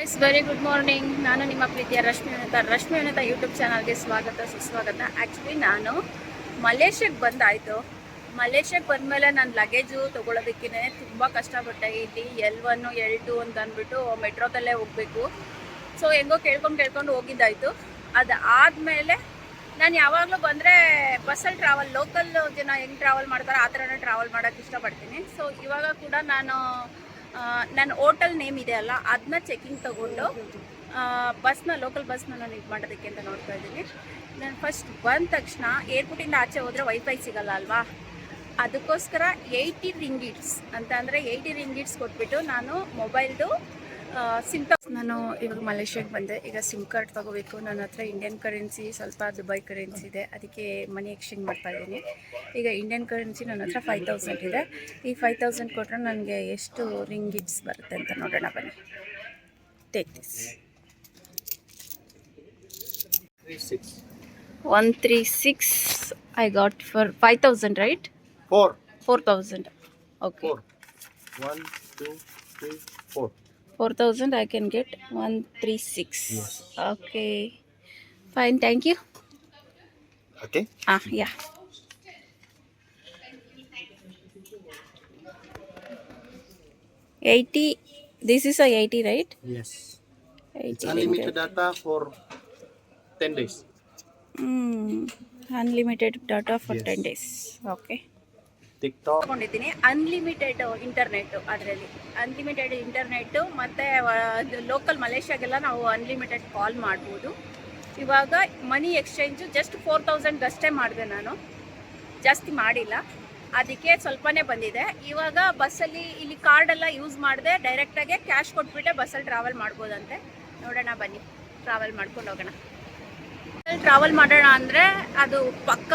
It's very good morning. ನಾನು ನಿಮ್ಮ ಪ್ರೀತಿಯ ರಶ್ಮಿ ವಿನತಾ ಯೂಟ್ಯೂಬ್ ಚಾನಲ್ಗೆ ಸ್ವಾಗತ ಸುಸ್ವಾಗತ. ಆ್ಯಕ್ಚುಲಿ ನಾನು ಮಲೇಷ್ಯಾಗೆ ಬಂದಾಯಿತು. ಮಲೇಷ್ಯಾಗೆ ಬಂದಮೇಲೆ ನನ್ನ ಲಗೇಜು ತೊಗೊಳೋದಕ್ಕೇ ತುಂಬ ಕಷ್ಟಪಟ್ಟೆ. ಇಲ್ಲಿ L1 L2 ಅಂತ ಅಂದ್ಬಿಟ್ಟು ಮೆಟ್ರೋದಲ್ಲೇ ಹೋಗಬೇಕು. ಸೊ ಹೆಂಗೋ ಕೇಳ್ಕೊಂಡು ಹೋಗಿದ್ದಾಯಿತು. ಅದಾದಮೇಲೆ ನಾನು ಯಾವಾಗಲೂ ಬಂದರೆ ಬಸ್ಸಲ್ಲಿ ಟ್ರಾವೆಲ್, ಲೋಕಲ್ ಜನ ಹೆಂಗೆ ಟ್ರಾವೆಲ್ ಮಾಡ್ತಾರೆ ಆ ಥರನೇ ಟ್ರಾವೆಲ್ ಮಾಡೋಕ್ಕೆ ಇಷ್ಟಪಡ್ತೀನಿ. ಸೊ ಇವಾಗ ಕೂಡ ನನ್ನ ಹೋಟೆಲ್ ನೇಮ್ ಇದೆ ಅಲ್ಲ, ಅದನ್ನ ಚೆಕಿಂಗ್ ತೊಗೊಂಡು ಲೋಕಲ್ ಬಸ್ನ ನಾನು ಇದು ಮಾಡೋದಕ್ಕೆ ಅಂತ ನೋಡ್ತಾ ಇದ್ದೀನಿ. ನಾನು ಫಸ್ಟ್ ಬಂದ ತಕ್ಷಣ ಏರ್ಪೋರ್ಟಿಂದ ಆಚೆ ಹೋದರೆ ವೈಫೈ ಸಿಗಲ್ಲ ಅಲ್ವಾ, ಅದಕ್ಕೋಸ್ಕರ 80 ರಿಂಗಿಟ್ಸ್ ಅಂತ ಅಂದರೆ 80 ರಿಂಗಿಟ್ಸ್ ಕೊಟ್ಬಿಟ್ಟು ನಾನು ಮೊಬೈಲ್ದು ಸಿಮ್ ನಾನು ಇವಾಗ ಮಲೇಷ್ಯಾಗೆ ಬಂದೆ. ಈಗ ಸಿಮ್ ಕಾರ್ಡ್ ತೊಗೋಬೇಕು. ನನ್ನ ಹತ್ರ ಇಂಡಿಯನ್ ಕರೆನ್ಸಿ, ಸ್ವಲ್ಪ ದುಬೈ ಕರೆನ್ಸಿ ಇದೆ, ಅದಕ್ಕೆ ಮನಿ ಎಕ್ಸ್ಚೇಂಜ್ ಮಾಡ್ತಾ ಇದ್ದೀನಿ. ಈಗ ಇಂಡಿಯನ್ ಕರೆನ್ಸಿ ನನ್ನ ಹತ್ರ 5000 ಇದೆ. ಈ 5000 ಕೊಟ್ಟರೆ ನನಗೆ ಎಷ್ಟು ರಿಂಗಿಟ್ಸ್ ಬರುತ್ತೆ ಅಂತ ನೋಡೋಣ ಬನ್ನಿ. Take this 136 I got for 5000, right? 4000. Okay. 1 2 3 4 4000 I can get 136. Yes. Okay, fine, thank you. Okay. Yeah. This is a 80, right? Yes. 80 Unlimited data for 10 days. Unlimited data for Yes. 10 days. Okay. TikTok. ತಗೊಂಡಿದ್ದೀನಿ unlimited internet. ಅದರಲ್ಲಿ unlimited internet ಮತ್ತು local ಮಲೇಷ್ಯಾಗೆಲ್ಲ ನಾವು unlimited call ಮಾಡ್ಬೋದು. ಇವಾಗ ಮನಿ exchange just 4000 ಅಷ್ಟೇ ಮಾಡಿದೆ, ನಾನು ಜಾಸ್ತಿ ಮಾಡಿಲ್ಲ, ಅದಕ್ಕೆ ಸ್ವಲ್ಪನೇ ಬಂದಿದೆ. ಇವಾಗ ಬಸ್ಸಲ್ಲಿ ಇಲ್ಲಿ ಕಾರ್ಡೆಲ್ಲ ಯೂಸ್ ಮಾಡಿದೆ, ಡೈರೆಕ್ಟಾಗೆ ಕ್ಯಾಶ್ ಕೊಟ್ಬಿಟ್ಟೆ ಬಸ್ಸಲ್ಲಿ ಟ್ರಾವೆಲ್ ಮಾಡ್ಬೋದಂತೆ. ನೋಡೋಣ ಬನ್ನಿ, ಟ್ರಾವೆಲ್ ಮಾಡ್ಕೊಂಡು ಹೋಗೋಣ. ಟ್ರಾವೆಲ್ ಮಾಡೋಣ ಅಂದರೆ ಅದು ಪಕ್ಕ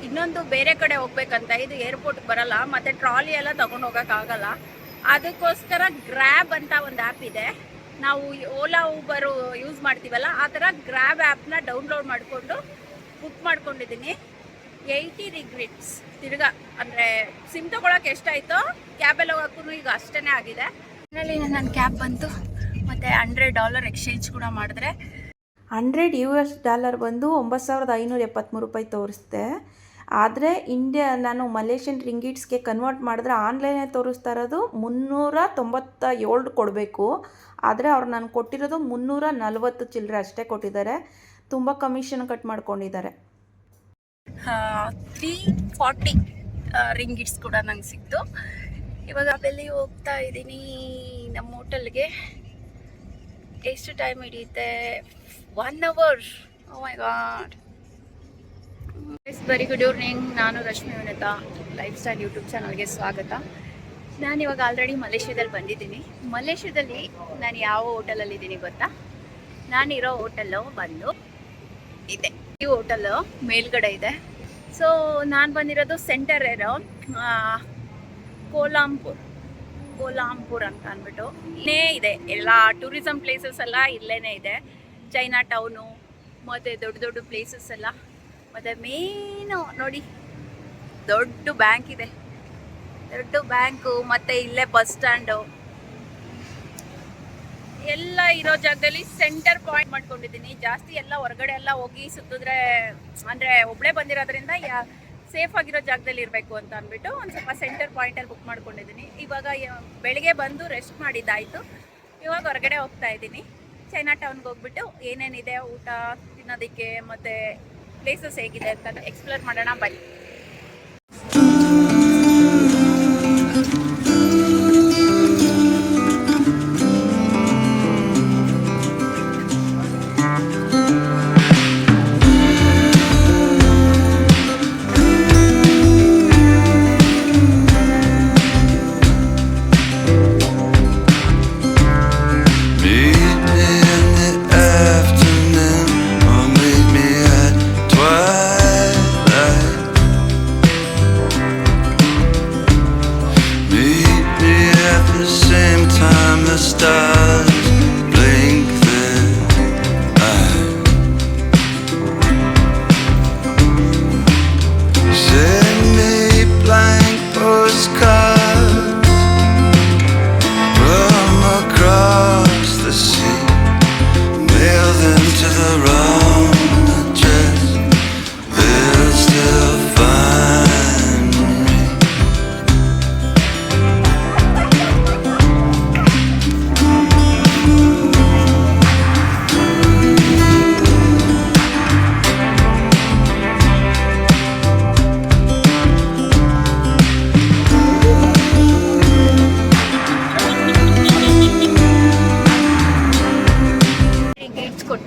ಇನ್ನೊಂದು ಬೇರೆ ಕಡೆ ಹೋಗ್ಬೇಕಂತ, ಇದು ಏರ್ಪೋರ್ಟ್ಗೆ ಬರಲ್ಲ, ಮತ್ತು ಟ್ರಾಲಿ ಎಲ್ಲ ತೊಗೊಂಡು ಹೋಗೋಕ್ಕಾಗಲ್ಲ. ಅದಕ್ಕೋಸ್ಕರ ಗ್ರ್ಯಾಬ್ ಅಂತ ಒಂದು ಆ್ಯಪ್ ಇದೆ. ನಾವು ಓಲಾ ಊಬರು ಯೂಸ್ ಮಾಡ್ತೀವಲ್ಲ, ಆ ಥರ ಗ್ರ್ಯಾಬ್ ಆ್ಯಪ್ನ ಡೌನ್ಲೋಡ್ ಮಾಡಿಕೊಂಡು ಬುಕ್ ಮಾಡ್ಕೊಂಡಿದ್ದೀನಿ. 80 ರಿಂಗಿಟ್ಸ್ ತಿರ್ಗಾ ಅಂದರೆ ಸಿಮ್ ತೊಗೊಳಕ್ಕೆ ಎಷ್ಟಾಯಿತೋ ಕ್ಯಾಬಲ್ಲಿ ಹೋಗೋಕ್ಕೂ ಈಗ ಅಷ್ಟೇ ಆಗಿದೆ. ಅದರಲ್ಲಿ ನನ್ನ ಕ್ಯಾಬ್ ಬಂತು, ಮತ್ತು $100 ಎಕ್ಸ್ಚೇಂಜ್ ಕೂಡ ಮಾಡಿದ್ರೆ $100 ಬಂದು 9573 ರೂಪಾಯಿ ತೋರಿಸ್ದೆ. ಆದರೆ ನಾನು ಮಲೇಷಿಯನ್ ರಿಂಗಿಟ್ಸ್ಗೆ ಕನ್ವರ್ಟ್ ಮಾಡಿದ್ರೆ ಆನ್ಲೈನೇ ತೋರಿಸ್ತಾ ಇರೋದು 397 ಕೊಡಬೇಕು. ಆದರೆ ಅವ್ರು ನಾನು ಕೊಟ್ಟಿರೋದು 340 ಚಿಲ್ಲರೆ ಅಷ್ಟೇ ಕೊಟ್ಟಿದ್ದಾರೆ. ತುಂಬ ಕಮಿಷನ್ ಕಟ್ ಮಾಡ್ಕೊಂಡಿದ್ದಾರೆ. 340 ರಿಂಗಿಟ್ಸ್ ಕೂಡ ನಂಗೆ ಸಿಕ್ತು. ಇವಾಗ ಬೆಲ್ಲಿ ಹೋಗ್ತಾ ಇದ್ದೀನಿ ನಮ್ಮ ಹೋಟೆಲ್ಗೆ. ಎಷ್ಟು ಟೈಮ್ ಹಿಡಿಯುತ್ತೆ? 1 hour. Oh my God. It's very good evening. ನಾನು Rashmi Vinatha lifestyle YouTube ಚಾನಲ್ಗೆ ಸ್ವಾಗತ. ನಾನಿವಾಗ ಆಲ್ರೆಡಿ ಮಲೇಷ್ಯಾದಲ್ಲಿ ಬಂದಿದ್ದೀನಿ. ಮಲೇಷ್ಯಾದಲ್ಲಿ ನಾನು ಯಾವ ಹೋಟೆಲಲ್ಲಿದ್ದೀನಿ ಗೊತ್ತಾ? ನಾನಿರೋ ಹೋಟೆಲ್ಲು ಬಂದು ಇದೆ, ಈ ಹೋಟೆಲ್ಲು ಮೇಲ್ಗಡೆ ಇದೆ. ಸೊ ನಾನು ಬಂದಿರೋದು ಸೆಂಟರ್ ಇರೋ ಕೋಲಾಂಪುರ್ ಅಂತ ಅಂದ್ಬಿಟ್ಟು ಇಲ್ಲೇ ಇದೆ. ಎಲ್ಲ ಟೂರಿಸಮ್ ಪ್ಲೇಸಸ್ ಎಲ್ಲ ಇಲ್ಲೇ ಇದೆ. ಚೈನಾ ಟೌನು ಮತ್ತು ದೊಡ್ಡ ಪ್ಲೇಸಸ್ ಎಲ್ಲ, ಮತ್ತು ಮೇನು ನೋಡಿ ದೊಡ್ಡ ಬ್ಯಾಂಕ್ ಇದೆ, ದೊಡ್ಡ ಬ್ಯಾಂಕು, ಮತ್ತು ಇಲ್ಲೇ ಬಸ್ ಸ್ಟ್ಯಾಂಡು ಎಲ್ಲ ಇರೋ ಜಾಗದಲ್ಲಿ ಸೆಂಟರ್ ಪಾಯಿಂಟ್ ಮಾಡ್ಕೊಂಡಿದ್ದೀನಿ. ಜಾಸ್ತಿ ಎಲ್ಲ ಹೊರಗಡೆ ಎಲ್ಲ ಹೋಗಿ ಸುತ್ತಿದ್ರೆ, ಅಂದರೆ ಒಬ್ಬಳೇ ಬಂದಿರೋದ್ರಿಂದ ಸೇಫ್ ಆಗಿರೋ ಜಾಗದಲ್ಲಿ ಇರಬೇಕು ಅಂತ ಅಂದ್ಬಿಟ್ಟು ಒಂದು ಸ್ವಲ್ಪ ಸೆಂಟರ್ ಪಾಯಿಂಟಲ್ಲಿ ಬುಕ್ ಮಾಡ್ಕೊಂಡಿದ್ದೀನಿ. ಇವಾಗ ಬೆಳಿಗ್ಗೆ ಬಂದು ರೆಸ್ಟ್ ಮಾಡಿದ್ದಾಯಿತು. ಇವಾಗ ಹೊರಗಡೆ ಹೋಗ್ತಾ ಇದ್ದೀನಿ. ಚೈನಾ ಟೌನ್ಗೆ ಹೋಗ್ಬಿಟ್ಟು ಏನೇನಿದೆ ಊಟ ತಿನ್ನೋದಕ್ಕೆ ಮತ್ತು ಪ್ಲೇಸಸ್ ಹೇಗಿದೆ ಅಂತ ಎಕ್ಸ್ಪ್ಲೋರ್ ಮಾಡೋಣ ಬನ್ನಿ.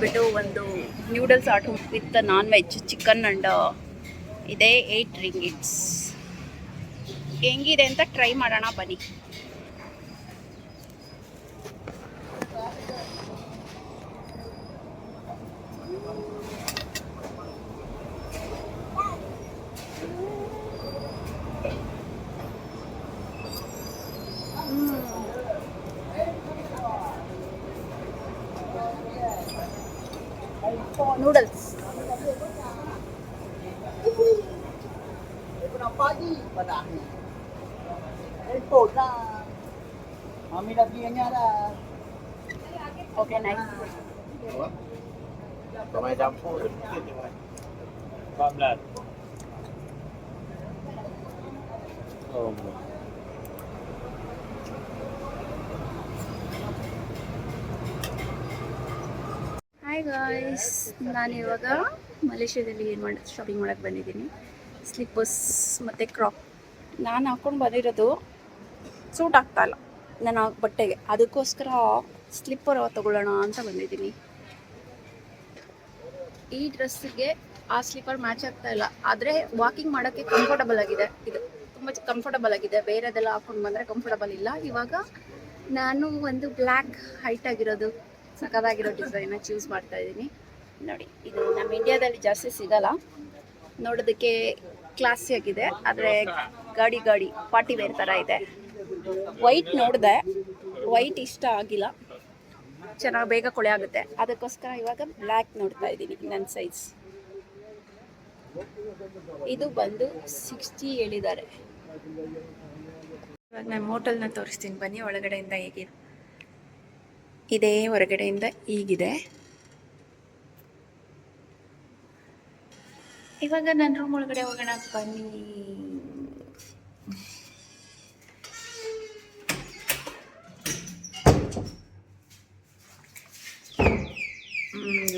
ಬಂದ್ಬಿಟ್ಟು ಒಂದು noodles order with non veg chicken and ಇದೆ 8 ರಿಂಗಿಟ್ಸ್. ಹೆಂಗಿದೆ ಅಂತ ಟ್ರೈ ಮಾಡೋಣ ಬನ್ನಿ. Noodles okay nice. Ramai campur. Oh. Hi guys, ನಾನು ಇವಾಗ ಮಲೇಷ್ಯಾದಲ್ಲಿ ಶಾಪಿಂಗ್ ಮಾಡೋಕ್ಕೆ ಬಂದಿದ್ದೀನಿ. ಸ್ಲಿಪ್ಪರ್ಸ್ ಮತ್ತು ಕ್ರಾಪ್ ನಾನು ಹಾಕ್ಕೊಂಡು ಬಂದಿರೋದು ಸೂಟ್ ಆಗ್ತಾಯಿಲ್ಲ ನನ್ನ ಬಟ್ಟೆಗೆ, ಅದಕ್ಕೋಸ್ಕರ ಸ್ಲಿಪ್ಪರ್ ತೊಗೊಳ್ಳೋಣ ಅಂತ ಬಂದಿದ್ದೀನಿ. ಈ ಡ್ರೆಸ್ಸಿಗೆ ಆ ಸ್ಲಿಪ್ಪರ್ ಮ್ಯಾಚ್ ಆಗ್ತಾಯಿಲ್ಲ, ಆದರೆ ವಾಕಿಂಗ್ ಮಾಡೋಕ್ಕೆ ಕಂಫರ್ಟಬಲ್ ಆಗಿದೆ. ಇದು ತುಂಬ ಕಂಫರ್ಟಬಲ್ ಆಗಿದೆ, ಬೇರೆದೆಲ್ಲ ಹಾಕ್ಕೊಂಡು ಬಂದರೆ ಕಂಫರ್ಟಬಲ್ ಇಲ್ಲ. ಇವಾಗ ನಾನು ಒಂದು ಬ್ಲ್ಯಾಕ್ ಹೈಟ್ ಆಗಿರೋದು ಸಖತ್ತಾಗಿರೋ ಡಿಸೈನ ಚೂಸ್ ಮಾಡ್ತಾ ಇದ್ದೀನಿ. ನೋಡಿ, ಇದು ನಮ್ಮ ಇಂಡಿಯಾದಲ್ಲಿ ಜಾಸ್ತಿ ಸಿಗಲ್ಲ, ನೋಡೋದಕ್ಕೆ ಕ್ಲಾಸಿಯಾಗಿದೆ, ಆದರೆ ಗಾಡಿ ಪಾರ್ಟಿ ವೇರ್ ಥರ ಇದೆ. ವೈಟ್ ನೋಡಿದೆ, ವೈಟ್ ಇಷ್ಟ ಆಗಿಲ್ಲ, ಚೆನ್ನಾಗಿ ಬೇಗ ಕೊಳೆ ಆಗುತ್ತೆ, ಅದಕ್ಕೋಸ್ಕರ ಇವಾಗ ಬ್ಲ್ಯಾಕ್ ನೋಡ್ತಾ ಇದ್ದೀನಿ. ನನ್ನ ಸೈಜ್ ಇದು ಬಂದು 60 ಹೇಳಿದ್ದಾರೆ. ಇವಾಗ ನಾನು ಹೋಟೆಲ್ನ ತೋರಿಸ್ತೀನಿ ಬನ್ನಿ, ಒಳಗಡೆಯಿಂದ ಹೇಗಿದೆ. ಇದೇ ಹೊರಗಡೆಯಿಂದ ಹೀಗಿದೆ. ಇವಾಗ ನನ್ನ ರೂಮ್ ಒಳಗಡೆ ಹೋಗೋಣ ಬನ್ನಿ.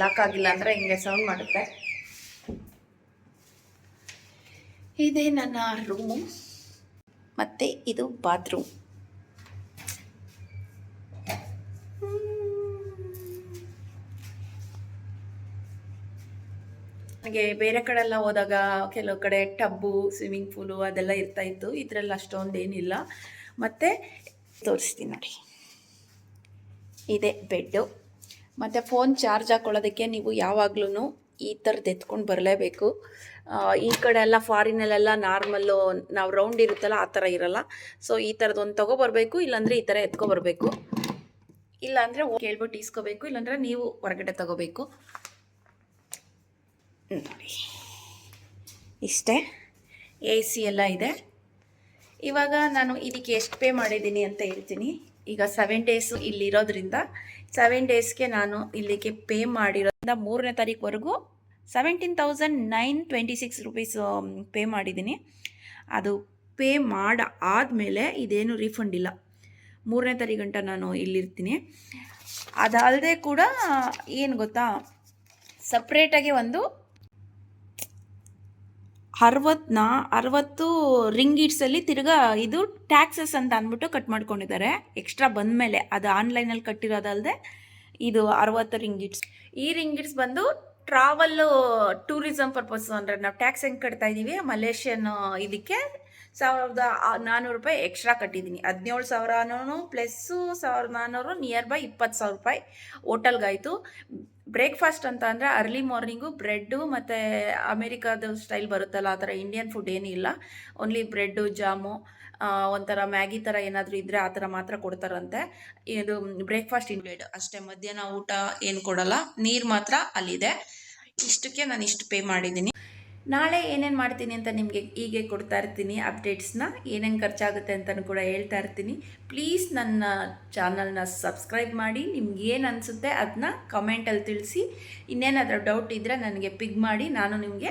ಲಾಕ್ ಆಗಿಲ್ಲ ಅಂದರೆ ಹಿಂಗೆ ಸೌಂಡ್ ಮಾಡುತ್ತೆ. ಇದೇ ನನ್ನ ರೂಮು ಮತ್ತು ಇದು ಬಾತ್ರೂಮ್. ನನಗೆ ಬೇರೆ ಕಡೆ ಎಲ್ಲ ಹೋದಾಗ ಕೆಲವು ಕಡೆ ಟಬ್ಬು, ಸ್ವಿಮ್ಮಿಂಗ್ ಪೂಲು ಅದೆಲ್ಲ ಇರ್ತಾಯಿತ್ತು, ಇದರಲ್ಲಿ ಅಷ್ಟೊಂದೇನಿಲ್ಲ. ಮತ್ತು ತೋರಿಸ್ತೀನಿ ನೋಡಿ, ಇದೆ ಬೆಡ್ಡು. ಮತ್ತು ಫೋನ್ ಚಾರ್ಜ್ ಹಾಕ್ಕೊಳ್ಳೋದಕ್ಕೆ ನೀವು ಯಾವಾಗಲೂ ಈ ಥರದ್ದು ಎತ್ಕೊಂಡು ಬರಲೇಬೇಕು. ಈ ಕಡೆ ಎಲ್ಲ ಫಾರಿನಲ್ಲೆಲ್ಲ ನಾರ್ಮಲ್ಲು ನಾವು ರೌಂಡ್ ಇರುತ್ತಲ್ಲ ಆ ಥರ ಇರಲ್ಲ. ಸೊ ಈ ಥರದ್ದು ಒಂದು ತೊಗೊಬರ್ಬೇಕು, ಇಲ್ಲಾಂದರೆ ಈ ಥರ ಎತ್ಕೊಬರ್ಬೇಕು, ಇಲ್ಲಾಂದರೆ ಕೇಳ್ಬಿಟ್ಟು ಈಸ್ಕೋಬೇಕು, ಇಲ್ಲಾಂದರೆ ನೀವು ಹೊರಗಡೆ ತೊಗೋಬೇಕು. ನೋಡಿ, ಇಷ್ಟೇ. AC ಎಲ್ಲ ಇದೆ. ಇವಾಗ ನಾನು ಇದಕ್ಕೆ ಎಷ್ಟು ಪೇ ಮಾಡಿದ್ದೀನಿ ಅಂತ ಹೇಳ್ತೀನಿ. ಈಗ 7 ಡೇಸು ಇಲ್ಲಿರೋದ್ರಿಂದ 7 ಡೇಸ್ಗೆ ನಾನು ಇಲ್ಲಿಗೆ ಪೇ ಮಾಡಿರೋದ್ರಿಂದ 3ನೇ ತಾರೀಕುವರೆಗೂ 17,926 ರೂಪೀಸ್ ಪೇ ಮಾಡಿದ್ದೀನಿ. ಅದು ಪೇ ಆದಮೇಲೆ ಇದೇನು ರೀಫಂಡ್ ಇಲ್ಲ. 3ನೇ ತಾರೀಕು ಗಂಟ ನಾನು ಇಲ್ಲಿರ್ತೀನಿ. ಅದಲ್ಲದೆ ಕೂಡ ಏನು ಗೊತ್ತಾ, ಸಪ್ರೇಟಾಗಿ ಒಂದು 60 ರಿಂಗಿಟ್ಸಲ್ಲಿ ತಿರ್ಗಾ ಇದು ಟ್ಯಾಕ್ಸಸ್ ಅಂತ ಅಂದ್ಬಿಟ್ಟು ಕಟ್ ಮಾಡ್ಕೊಂಡಿದ್ದಾರೆ ಎಕ್ಸ್ಟ್ರಾ ಬಂದಮೇಲೆ. ಅದು ಆನ್ಲೈನಲ್ಲಿ ಕಟ್ಟಿರೋದಲ್ಲದೆ ಇದು 60 ರಿಂಗಿಟ್ಸ್. ಈ ರಿಂಗಿಟ್ಸ್ ಬಂದು ಟ್ರಾವೆಲ್ಲು ಟೂರಿಸಮ್ ಪರ್ಪಸ್, ಅಂದರೆ ನಾವು ಟ್ಯಾಕ್ಸ್ ಹೆಂಗೆ ಕಟ್ತಾ ಇದ್ದೀವಿ ಮಲೇಷಿಯನ್ ಇದಕ್ಕೆ 1,400 ರೂಪಾಯಿ ಎಕ್ಸ್ಟ್ರಾ ಕಟ್ಟಿದ್ದೀನಿ. 17,000 ಪ್ಲಸ್ಸು 1,400 ನಿಯರ್ ಬೈ 20,000 ರೂಪಾಯಿ ಹೋಟೆಲ್ಗಾಯಿತು. ಬ್ರೇಕ್ಫಾಸ್ಟ್ ಅಂತ ಅಂದರೆ ಅರ್ಲಿ ಮಾರ್ನಿಂಗು ಬ್ರೆಡ್ಡು ಮತ್ತು ಅಮೇರಿಕಾದ ಸ್ಟೈಲ್ ಬರುತ್ತಲ್ಲ ಆ ಥರ ಇಂಡಿಯನ್ ಫುಡ್ ಏನಿಲ್ಲ. ಓನ್ಲಿ ಬ್ರೆಡ್ಡು, ಜಾಮು, ಒಂಥರ ಮ್ಯಾಗಿ ಥರ ಏನಾದರೂ ಇದ್ದರೆ ಆ ಥರ ಮಾತ್ರ ಕೊಡ್ತಾರಂತೆ. ಇದು ಬ್ರೇಕ್ಫಾಸ್ಟ್ ಇನ್ಕ್ಲೂಡ್ ಅಷ್ಟೇ, ಮಧ್ಯಾಹ್ನ ಊಟ ಏನು ಕೊಡಲ್ಲ. ನೀರು ಮಾತ್ರ ಅಲ್ಲಿದೆ. ಇಷ್ಟಕ್ಕೆ ನಾನು ಇಷ್ಟು ಪೇ ಮಾಡಿದ್ದೀನಿ. ನಾಳೆ ಏನೇನು ಮಾಡ್ತೀನಿ ಅಂತ ನಿಮಗೆ ಹೀಗೆ ಕೊಡ್ತಾ ಇರ್ತೀನಿ ಅಪ್ಡೇಟ್ಸ್ನ, ಏನೇನು ಖರ್ಚಾಗುತ್ತೆ ಅಂತಲೂ ಕೂಡ ಹೇಳ್ತಾ ಇರ್ತೀನಿ. ಪ್ಲೀಸ್ ನನ್ನ ಚಾನಲ್ನ ಸಬ್ಸ್ಕ್ರೈಬ್ ಮಾಡಿ. ನಿಮ್ಗೆ ಏನು ಅನಿಸುತ್ತೆ ಅದನ್ನ ಕಮೆಂಟಲ್ಲಿ ತಿಳಿಸಿ. ಇನ್ನೇನಾದರೂ ಡೌಟ್ ಇದ್ದರೆ ನನಗೆ ಪಿಗ್ ಮಾಡಿ, ನಾನು ನಿಮಗೆ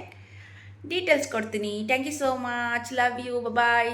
ಡೀಟೇಲ್ಸ್ ಕೊಡ್ತೀನಿ. Thank you so much, love you, bye.